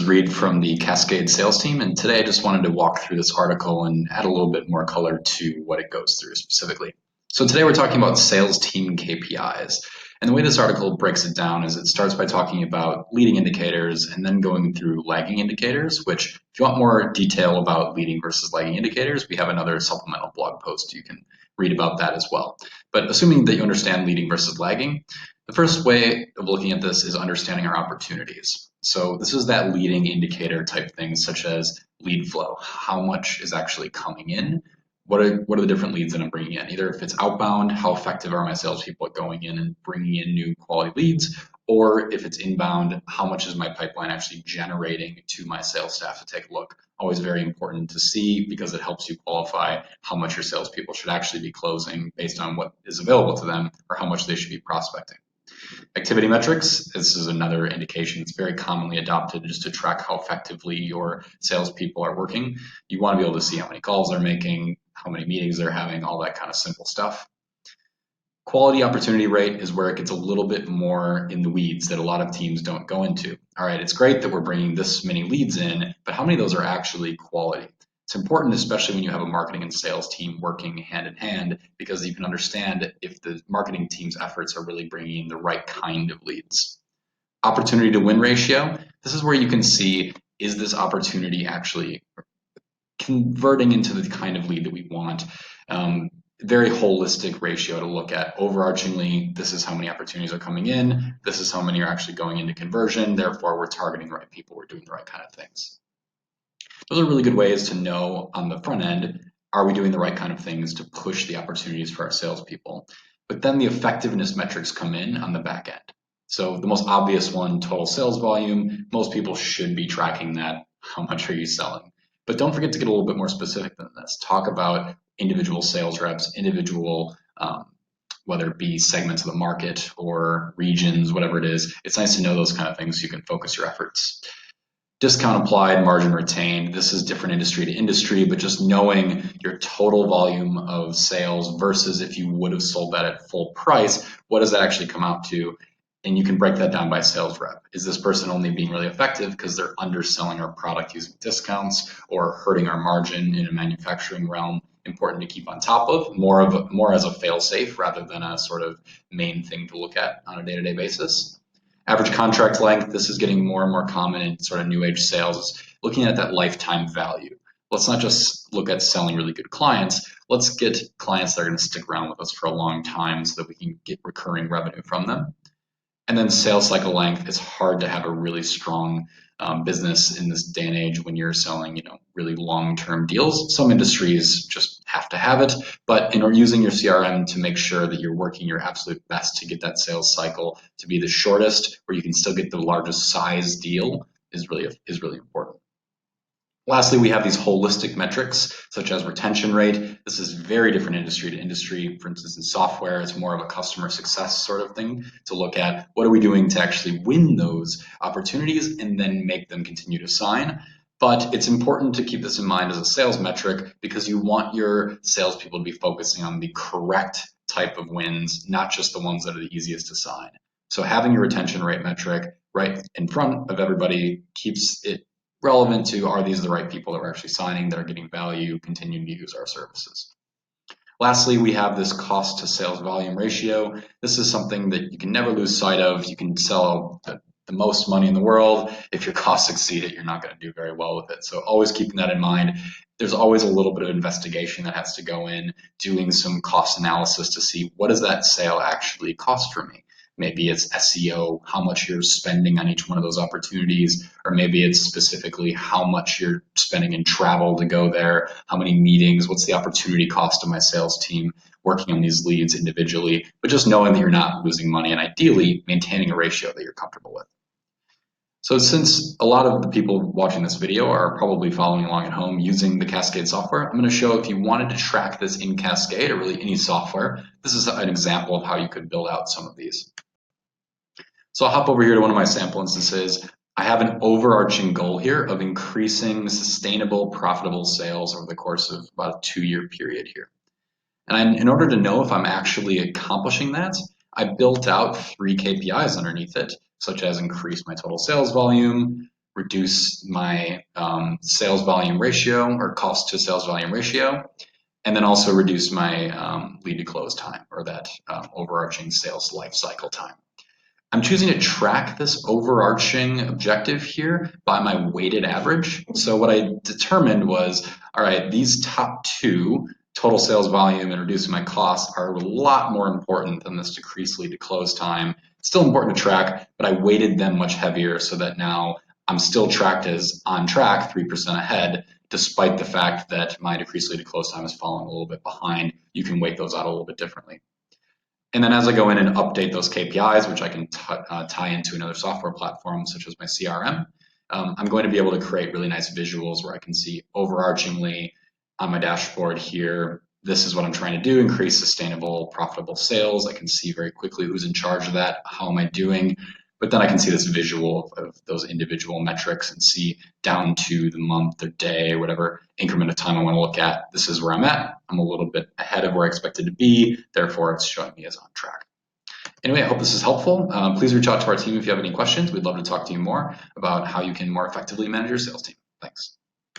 is Reed from the Cascade sales team, and today I just wanted to walk through this article and add a little bit more color to what it goes through specifically. So today we're talking about sales team KPIs. And the way this article breaks it down is it starts by talking about leading indicators and then going through lagging indicators, which if you want more detail about leading versus lagging indicators, we have another supplemental blog post. You can read about that as well. But assuming that you understand leading versus lagging, the first way of looking at this is understanding our opportunities. So this is that leading indicator type things such as lead flow. How much is actually coming in? What are the different leads that I'm bringing in? Either if it's outbound, how effective are my salespeople at going in and bringing in new quality leads? Or if it's inbound, how much is my pipeline actually generating to my sales staff to take a look? Always very important to see because it helps you qualify how much your salespeople should actually be closing based on what is available to them or how much they should be prospecting. Activity metrics, this is another indication. It's very commonly adopted just to track how effectively your salespeople are working. You want to be able to see how many calls they're making, how many meetings they're having, all that kind of simple stuff. Quality opportunity rate is where it gets a little bit more in the weeds that a lot of teams don't go into. All right, it's great that we're bringing this many leads in, but how many of those are actually quality? It's important, especially when you have a marketing and sales team working hand in hand, because you can understand if the marketing team's efforts are really bringing in the right kind of leads. Opportunity to win ratio, this is where you can see, is this opportunity actually converting into the kind of lead that we want? Very holistic ratio to look at. Overarchingly, this is how many opportunities are coming in, this is how many are actually going into conversion, therefore we're targeting the right people, we're doing the right kind of things. Those are really good ways to know on the front end, are we doing the right kind of things to push the opportunities for our salespeople? But then the effectiveness metrics come in on the back end. So the most obvious one, total sales volume, most people should be tracking that. How much are you selling? But don't forget to get a little bit more specific than this. Talk about individual sales reps, individual, whether it be segments of the market or regions, whatever it is. It's nice to know those kind of things so you can focus your efforts. Discount applied, margin retained. This is different industry to industry, but just knowing your total volume of sales versus if you would have sold that at full price, what does that actually come out to? And you can break that down by sales rep. Is this person only being really effective because they're underselling our product using discounts or hurting our margin in a manufacturing realm? Important to keep on top of, more as a fail-safe rather than a sort of main thing to look at on a day-to-day basis. Average contract length, this is getting more and more common in sort of new age sales, looking at that lifetime value. Let's not just look at selling really good clients, let's get clients that are going to stick around with us for a long time so that we can get recurring revenue from them. And then sales cycle length, it's hard to have a really strong business in this day and age when you're selling, really long-term deals. Some industries just have to have it, but using your CRM to make sure that you're working your absolute best to get that sales cycle to be the shortest, where you can still get the largest size deal is really important. Lastly, we have these holistic metrics, such as retention rate. This is very different industry to industry. For instance, in software, it's more of a customer success sort of thing to look at what are we doing to actually win those opportunities and then make them continue to sign. But it's important to keep this in mind as a sales metric because you want your salespeople to be focusing on the correct type of wins, not just the ones that are the easiest to sign. So having your retention rate metric right in front of everybody keeps it relevant to, are these the right people that we're actually signing, that are getting value, continuing to use our services. Lastly, we have this cost to sales volume ratio. This is something that you can never lose sight of. You can sell the most money in the world. If your costs exceed it, you're not going to do very well with it. So always keeping that in mind. There's always a little bit of investigation that has to go in, doing some cost analysis to see what does that sale actually cost for me. Maybe it's SEO, how much you're spending on each one of those opportunities, or maybe it's specifically how much you're spending in travel to go there, how many meetings, what's the opportunity cost of my sales team working on these leads individually, but just knowing that you're not losing money and ideally maintaining a ratio that you're comfortable with. So since a lot of the people watching this video are probably following along at home using the Cascade software, I'm going to show if you wanted to track this in Cascade or really any software, this is an example of how you could build out some of these. So I'll hop over here to one of my sample instances. I have an overarching goal here of increasing sustainable, profitable sales over the course of about a 2-year period here. And in order to know if I'm actually accomplishing that, I built out 3 KPIs underneath it, such as increase my total sales volume, reduce my sales volume ratio or cost to sales volume ratio, and then also reduce my lead to close time, or that overarching sales life cycle time. I'm choosing to track this overarching objective here by my weighted average. So what I determined was, all right, these top two, total sales volume and reducing my costs, are a lot more important than this decreased lead to close time. It's still important to track, but I weighted them much heavier so that now I'm still tracked as on track, 3% ahead, despite the fact that my decreased lead to close time is falling a little bit behind. You can weight those out a little bit differently. And then as I go in and update those KPIs, which I can tie into another software platform such as my CRM, I'm going to be able to create really nice visuals where I can see overarchingly on my dashboard here, this is what I'm trying to do, increase sustainable, profitable sales. I can see very quickly who's in charge of that, how am I doing, but then I can see this visual of those individual metrics and see down to the month or day or whatever increment of time I want to look at. This is where I'm at. I'm a little bit ahead of where I expected to be. Therefore, it's showing me as on track. Anyway, I hope this is helpful. Please reach out to our team if you have any questions. We'd love to talk to you more about how you can more effectively manage your sales team. Thanks.